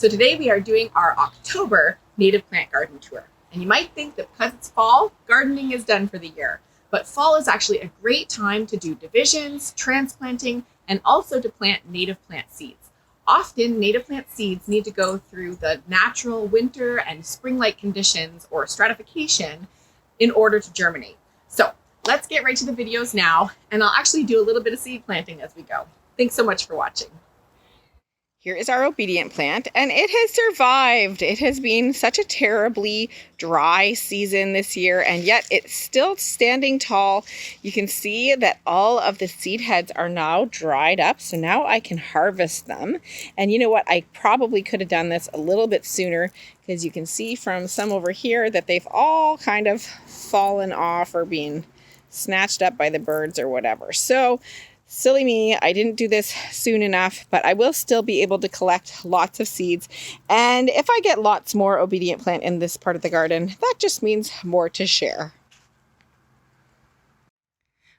So today we are doing our October native plant garden tour. And you might think that because it's fall, gardening is done for the year. But fall is actually a great time to do divisions, transplanting, and also to plant native plant seeds. Often native plant seeds need to go through the natural winter and spring-like conditions or stratification in order to germinate. So let's get right to the videos now, and I'll actually do a little bit of seed planting as we go. Thanks so much for watching. Here is our obedient plant, and it has survived. It has been such a terribly dry season this year, and yet it's still standing tall. You can see that all of the seed heads are now dried up, so now I can harvest them. And you know what? I probably could have done this a little bit sooner, because you can see from some over here that they've all kind of fallen off or been snatched up by the birds or whatever. So silly me, I didn't do this soon enough, but I will still be able to collect lots of seeds. And if I get lots more obedient plant in this part of the garden, that just means more to share.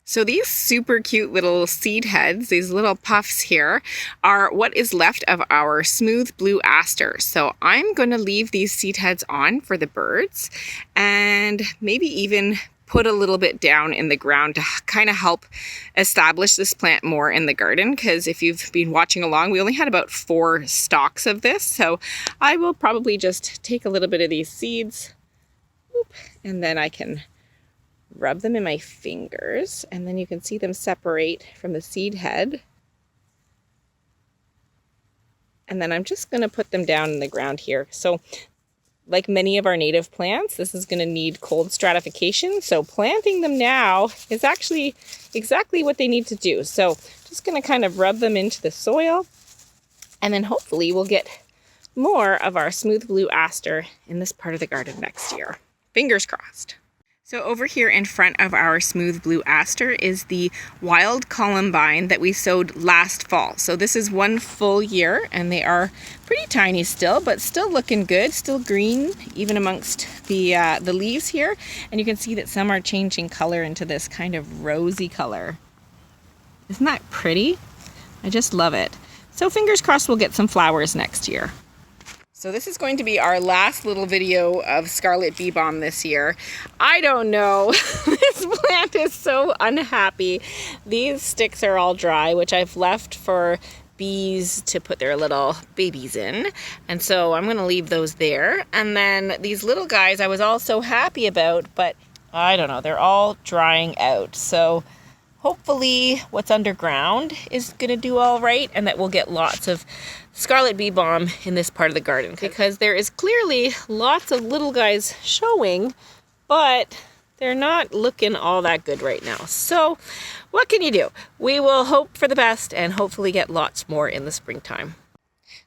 So these super cute little seed heads, these little puffs here, are what is left of our smooth blue aster. So I'm going to leave these seed heads on for the birds and maybe even put a little bit down in the ground to kind of help establish this plant more in the garden, because if you've been watching along, we only had about 4 stalks of this. So I will probably just take a little bit of these seeds, and then I can rub them in my fingers, and then you can see them separate from the seed head. And then I'm just going to put them down in the ground here. So like many of our native plants, this is going to need cold stratification. So planting them now is actually exactly what they need to do. So just going to kind of rub them into the soil, and then hopefully we'll get more of our smooth blue aster in this part of the garden next year. Fingers crossed. So over here in front of our smooth blue aster is the wild columbine that we sowed last fall. So this is 1 full year, and they are pretty tiny still, but still looking good, still green, even amongst the leaves here. And you can see that some are changing color into this kind of rosy color. Isn't that pretty? I just love it. So fingers crossed we'll get some flowers next year. So this is going to be our last little video of Scarlet Beebalm this year. I don't know, this plant is so unhappy. These sticks are all dry, which I've left for bees to put their little babies in. And so I'm gonna leave those there. And then these little guys I was all so happy about, but I don't know, they're all drying out. So hopefully what's underground is gonna do all right, and that we'll get lots of Scarlet Beebalm in this part of the garden, because there is clearly lots of little guys showing, but they're not looking all that good right now. So what can you do? We will hope for the best and hopefully get lots more in the springtime.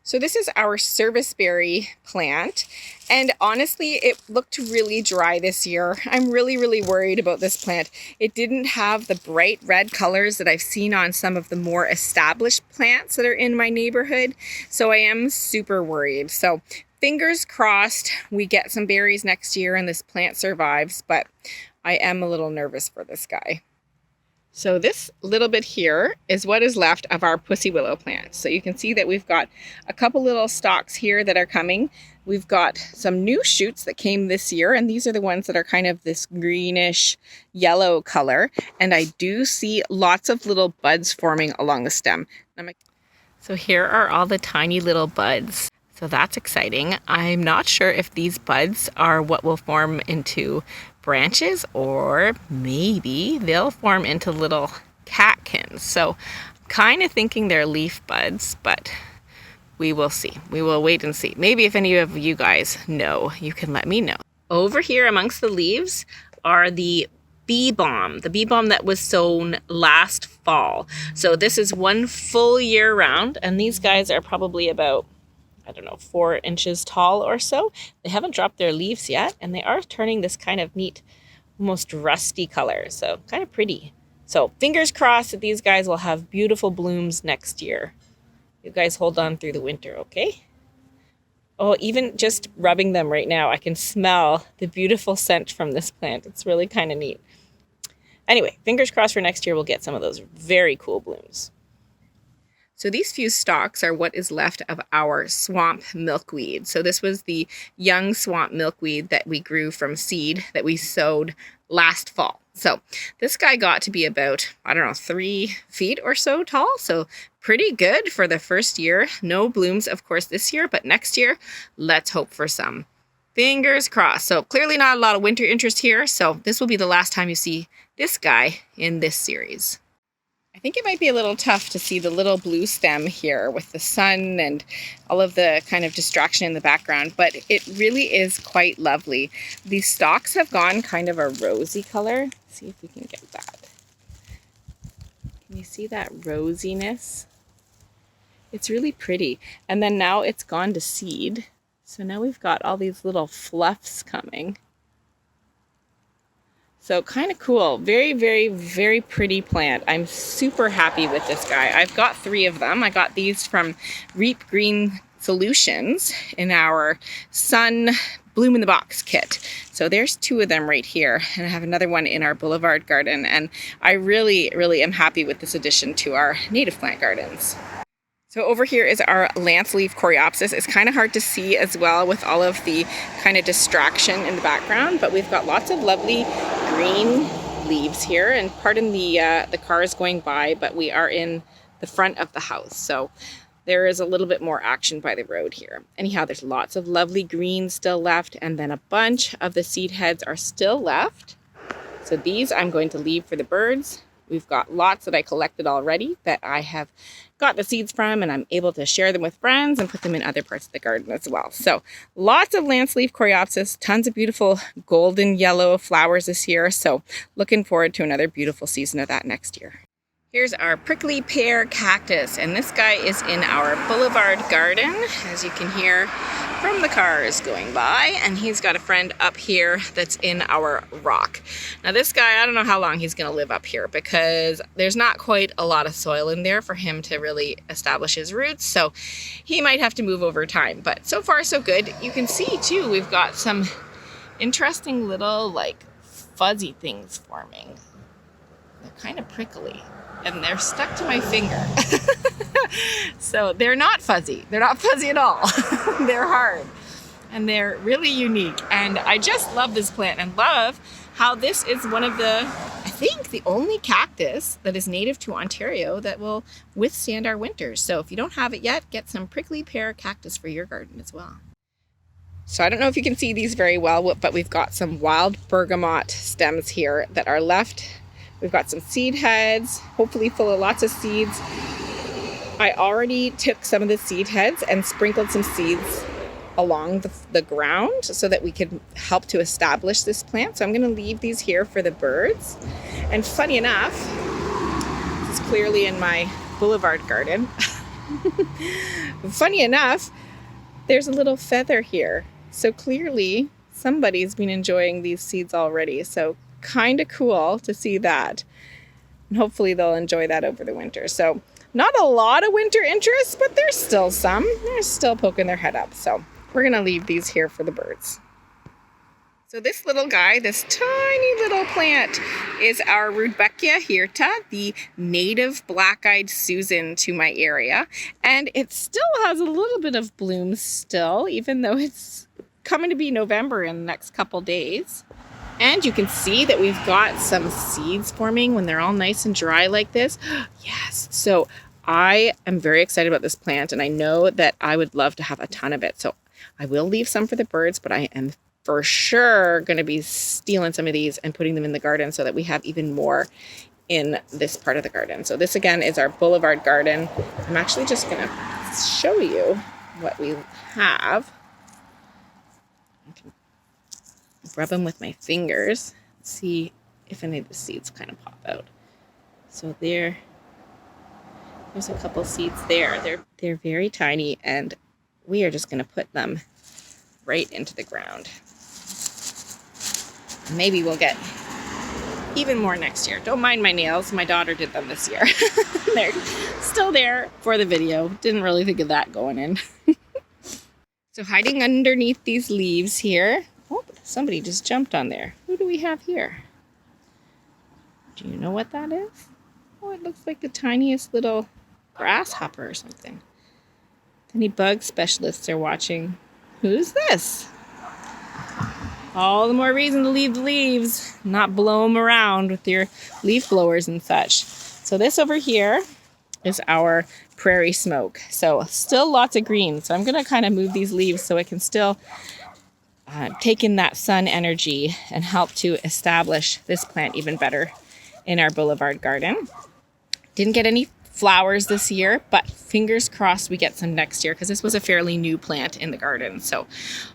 So this is our serviceberry plant, and honestly it looked really dry this year. I'm really worried about this plant. It didn't have the bright red colors that I've seen on some of the more established plants that are in my neighborhood, so I am super worried. So fingers crossed we get some berries next year and this plant survives, but I am a little nervous for this guy. So this little bit here is what is left of our pussy willow plant. So you can see that we've got a couple little stalks here that are coming. We've got some new shoots that came this year, and these are the ones that are kind of this greenish yellow color. And I do see lots of little buds forming along the stem. So here are all the tiny little buds. So that's exciting. I'm not sure if these buds are what will form into branches, or maybe they'll form into little catkins. So I'm kind of thinking they're leaf buds, but we will see. We will wait and see. Maybe if any of you guys know, you can let me know. Over here amongst the leaves are the bee balm that was sown last fall. So this is 1 full year round, and these guys are probably about, I don't know, 4 inches tall or so. They haven't dropped their leaves yet, and they are turning this kind of neat, almost rusty color. So kind of pretty. So fingers crossed that these guys will have beautiful blooms next year. You guys hold on through the winter, okay? Oh, even just rubbing them right now, I can smell the beautiful scent from this plant. It's really kind of neat. Anyway, fingers crossed for next year we'll get some of those very cool blooms. So these few stalks are what is left of our swamp milkweed. So this was the young swamp milkweed that we grew from seed that we sowed last fall. So this guy got to be about, I don't know, 3 feet or so tall. So pretty good for the first year. No blooms, of course, this year, but next year, let's hope for some. Fingers crossed. So clearly not a lot of winter interest here. So this will be the last time you see this guy in this series. I think it might be a little tough to see the little blue stem here with the sun and all of the kind of distraction in the background, but it really is quite lovely. These stalks have gone kind of a rosy color. Let's see if we can get that. Can you see that rosiness? It's really pretty. And then now it's gone to seed. So now we've got all these little fluffs coming. So kind of cool. Very, very, very pretty plant. I'm super happy with this guy. I've got 3 of them. I got these from Reap Green Solutions in our Sun Bloom in the Box kit. So there's 2 of them right here. And I have another one in our Boulevard garden. And I really, really am happy with this addition to our native plant gardens. So over here is our lance leaf coreopsis. It's kind of hard to see as well with all of the kind of distraction in the background, but we've got lots of lovely green leaves here, and pardon the cars going by, but we are in the front of the house. So there is a little bit more action by the road here. Anyhow, there's lots of lovely green still left, and then a bunch of the seed heads are still left. So these I'm going to leave for the birds. We've got lots that I collected already that I have got the seeds from, and I'm able to share them with friends and put them in other parts of the garden as well. So lots of lance leaf coreopsis, tons of beautiful golden yellow flowers this year. So looking forward to another beautiful season of that next year. Here's our prickly pear cactus, and this guy is in our Boulevard garden, as you can hear from the cars going by, and he's got a friend up here that's in our rock. Now this guy, I don't know how long he's going to live up here because there's not quite a lot of soil in there for him to really establish his roots, so he might have to move over time, but so far so good. You can see too, we've got some interesting little like fuzzy things forming. They're kind of prickly. And they're stuck to my finger. So they're not fuzzy. They're not fuzzy at all. They're hard. And they're really unique. And I just love this plant and love how this is one of the, I think, the only cactus that is native to Ontario that will withstand our winters. So if you don't have it yet, get some prickly pear cactus for your garden as well. So I don't know if you can see these very well, but we've got some wild bergamot stems here that are left. We've got some seed heads, hopefully full of lots of seeds. I already took some of the seed heads and sprinkled some seeds along the ground so that we could help to establish this plant. So I'm going to leave these here for the birds. And funny enough, this is clearly in my Boulevard garden. Funny enough, there's a little feather here. So clearly somebody's been enjoying these seeds already. So kind of cool to see that, and hopefully they'll enjoy that over the winter. So not a lot of winter interest, but there's still some. They're still poking their head up, so we're gonna leave these here for the birds. So this little guy, this tiny little plant, is our Rudbeckia hirta, the native black-eyed Susan to my area, and it still has a little bit of blooms still, even though it's coming to be November in the next couple days. And you can see that we've got some seeds forming when they're all nice and dry like this. Yes. So I am very excited about this plant, and I know that I would love to have a ton of it. So I will leave some for the birds, but I am for sure going to be stealing some of these and putting them in the garden so that we have even more in this part of the garden. So this again is our Boulevard garden. I'm actually just going to show you what we have. Rub them with my fingers, see if any of the seeds kind of pop out. So there's a couple seeds there. They're very tiny, and we are just going to put them right into the ground. Maybe we'll get even more next year. Don't mind my nails. My daughter did them this year. They're still there for the video. Didn't really think of that going in. So hiding underneath these leaves here. Oh, somebody just jumped on there. Who do we have here? Do you know what that is? Oh, it looks like the tiniest little grasshopper or something. Any bug specialists are watching. Who's this? All the more reason to leave the leaves, not blow them around with your leaf blowers and such. So this over here is our prairie smoke. So still lots of green. So I'm going to kind of move these leaves so it can still take in that sun energy and help to establish this plant even better in our Boulevard garden. Didn't get any flowers this year, but fingers crossed we get some next year because this was a fairly new plant in the garden. So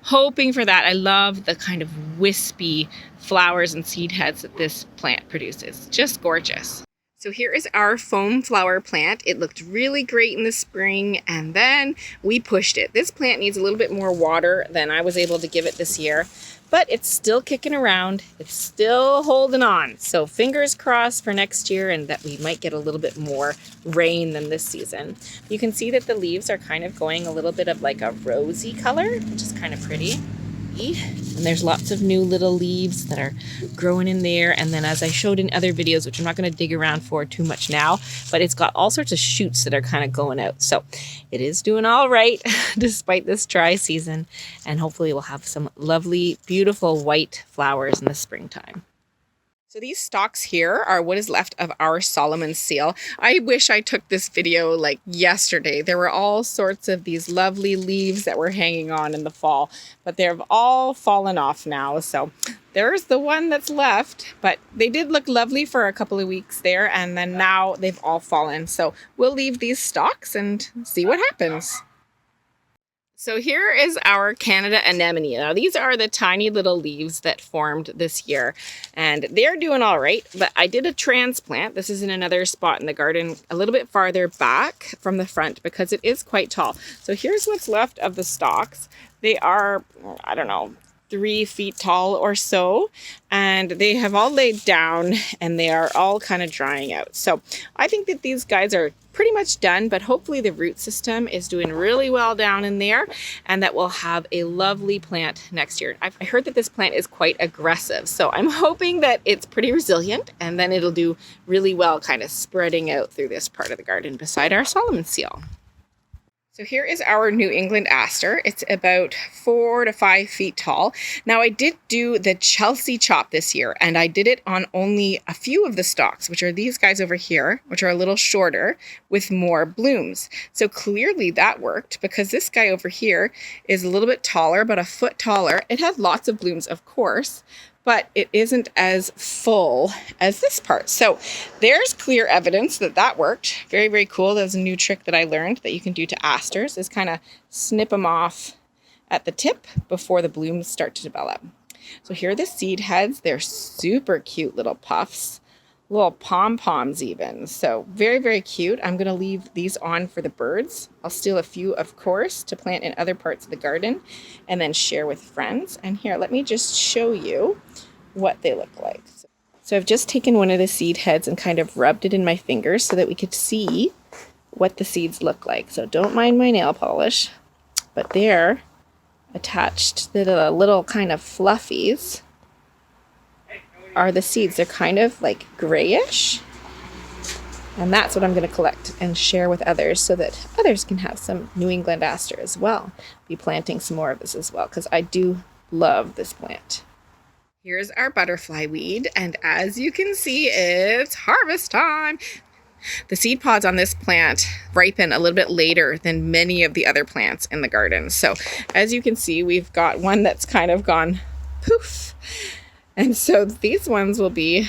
hoping for that. I love the kind of wispy flowers and seed heads that this plant produces. Just gorgeous. So here is our Foamflower plant. It looked really great in the spring and then we pushed it. This plant needs a little bit more water than I was able to give it this year, but it's still kicking around. It's still holding on. So fingers crossed for next year and that we might get a little bit more rain than this season. You can see that the leaves are kind of going a little bit of like a rosy color, which is kind of pretty. And there's lots of new little leaves that are growing in there. And then as I showed in other videos, which I'm not going to dig around for too much now, but it's got all sorts of shoots that are kind of going out. So it is doing all right despite this dry season. And hopefully we'll have some lovely, beautiful white flowers in the springtime. So these stalks here are what is left of our Solomon seal. I wish I took this video like yesterday. There were all sorts of these lovely leaves that were hanging on in the fall, but they've all fallen off now. So there's the one that's left, but they did look lovely for a couple of weeks there, and then now they've all fallen. So we'll leave these stalks and see what happens. So here is our Canada anemone. Now these are the tiny little leaves that formed this year and they're doing all right, but I did a transplant. This is in another spot in the garden a little bit farther back from the front because it is quite tall. So here's what's left of the stalks. They are, I don't know, 3 feet tall or so, and they have all laid down and they are all kind of drying out. So I think that these guys are pretty much done, but hopefully the root system is doing really well down in there and that we'll have a lovely plant next year. I heard that this plant is quite aggressive, so I'm hoping that it's pretty resilient and then it'll do really well kind of spreading out through this part of the garden beside our Solomon seal. So here is our New England Aster. It's about 4 to 5 feet tall. Now I did do the Chelsea chop this year and I did it on only a few of the stalks, which are these guys over here, which are a little shorter with more blooms. So clearly that worked because this guy over here is a little bit taller, about a foot taller. It has lots of blooms, of course, but it isn't as full as this part. So there's clear evidence that that worked. Very, very cool. That was a new trick that I learned that you can do to asters is kind of snip them off at the tip before the blooms start to develop. So here are the seed heads. They're super cute little puffs, little pom-poms even. So very, very cute. I'm going to leave these on for the birds. I'll steal a few, of course, to plant in other parts of the garden and then share with friends. And here, let me just show you what they look like. So I've just taken one of the seed heads and kind of rubbed it in my fingers so that we could see what the seeds look like. So don't mind my nail polish, but they're attached to the little kind of fluffies are the seeds. They're kind of like grayish, and that's what I'm going to collect and share with others so that others can have some New England Aster as well. Be planting some more of this as well because I do love this plant. Here's our butterfly weed, and as you can see, it's harvest time. The seed pods on this plant ripen a little bit later than many of the other plants in the garden. So as you can see, we've got one that's kind of gone poof. And so these ones will be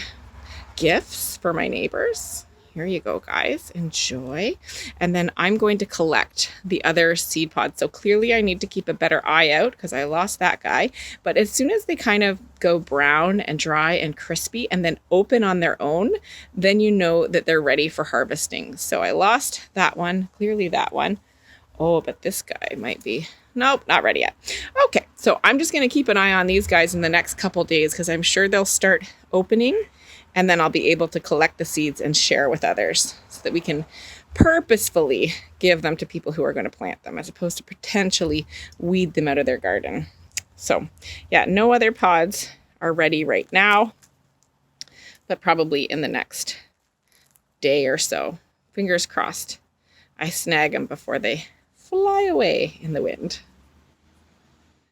gifts for my neighbors. Here you go, guys. Enjoy. And then I'm going to collect the other seed pods. So clearly I need to keep a better eye out because I lost that guy. But as soon as they kind of go brown and dry and crispy and then open on their own, then you know that they're ready for harvesting. So I lost that one, clearly that one. Oh, but this guy might be... Nope, not ready yet. Okay, so I'm just going to keep an eye on these guys in the next couple days because I'm sure they'll start opening and then I'll be able to collect the seeds and share with others so that we can purposefully give them to people who are going to plant them as opposed to potentially weed them out of their garden. So yeah, no other pods are ready right now, but probably in the next day or so. Fingers crossed. I snag them before they fly away in the wind.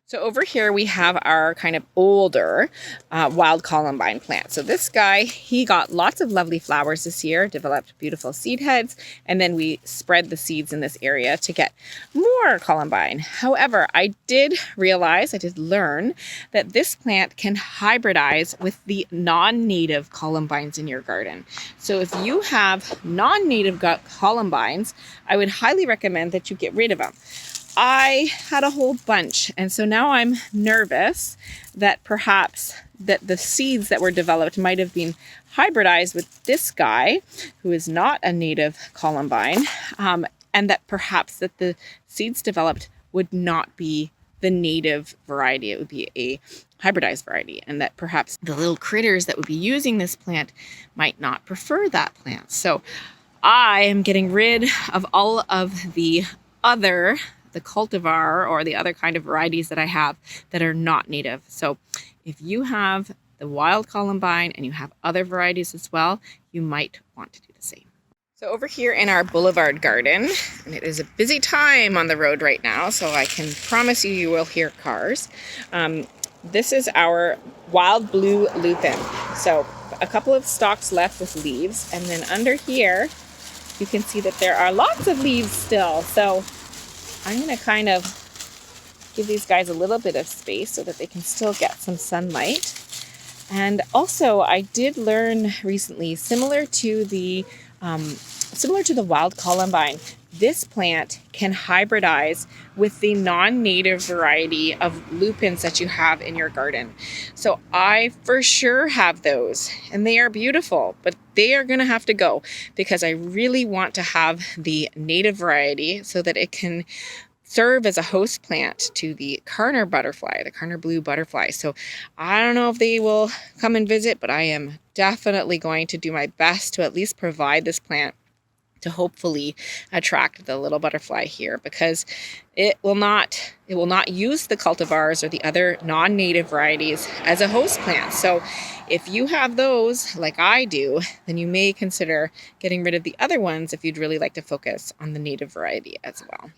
So over here we have our kind of older wild columbine plant. So this guy, he got lots of lovely flowers this year, developed beautiful seed heads, and then we spread the seeds in this area to get more columbine. However, I did learn that this plant can hybridize with the non-native columbines in your garden. So if you have non-native columbines, I would highly recommend that you get rid of them. I had a whole bunch, and so now I'm nervous that perhaps that the seeds that were developed might have been hybridized with this guy, who is not a native columbine, and that perhaps that the seeds developed would not be the native variety. It would be a hybridized variety, and that perhaps the little critters that would be using this plant might not prefer that plant. So I am getting rid of all of the cultivar or the other kind of varieties that I have that are not native. So if you have the wild columbine and you have other varieties as well, you might want to do the same. So over here in our Boulevard garden, and it is a busy time on the road right now, so I can promise you, you will hear cars. This is our wild blue lupine. So a couple of stalks left with leaves, and then under here, you can see that there are lots of leaves still. So I'm going to kind of give these guys a little bit of space so that they can still get some sunlight. And also, I did learn recently, similar to the wild columbine, this plant can hybridize with the non-native variety of lupines that you have in your garden. So I for sure have those, and they are beautiful, but they are going to have to go because I really want to have the native variety so that it can serve as a host plant to the Carner butterfly, the Carner blue butterfly. So I don't know if they will come and visit, but I am definitely going to do my best to at least provide this plant to hopefully attract the little butterfly here, because it will not use the cultivars or the other non-native varieties as a host plant. So if you have those like I do, then you may consider getting rid of the other ones if you'd really like to focus on the native variety as well.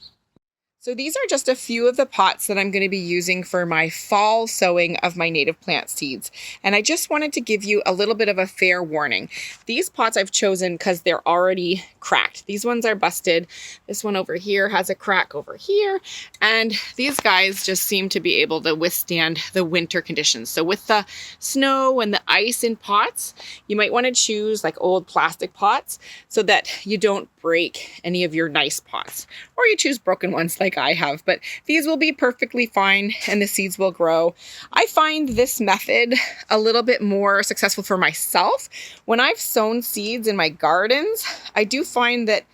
So these are just a few of the pots that I'm going to be using for my fall sowing of my native plant seeds. And I just wanted to give you a little bit of a fair warning. These pots I've chosen because they're already cracked. These ones are busted. This one over here has a crack over here. And these guys just seem to be able to withstand the winter conditions. So with the snow and the ice in pots, you might want to choose like old plastic pots so that you don't break any of your nice pots. Or you choose broken ones like I have, but these will be perfectly fine and the seeds will grow. I find this method a little bit more successful for myself. When I've sown seeds in my gardens, I do find that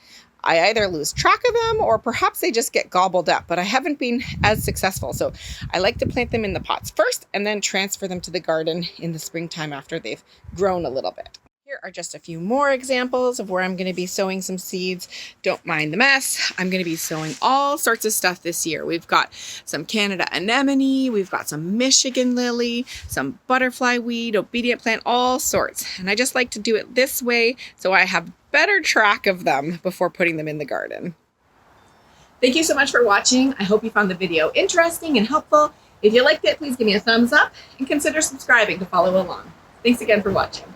I either lose track of them or perhaps they just get gobbled up, but I haven't been as successful. So I like to plant them in the pots first and then transfer them to the garden in the springtime after they've grown a little bit. Here are just a few more examples of where I'm going to be sowing some seeds. Don't mind the mess. I'm going to be sowing all sorts of stuff this year. We've got some Canada anemone, we've got some Michigan lily, some butterfly weed, obedient plant, all sorts. And I just like to do it this way so I have better track of them before putting them in the garden. Thank you so much for watching. I hope you found the video interesting and helpful. If you liked it, please give me a thumbs up and consider subscribing to follow along. Thanks again for watching.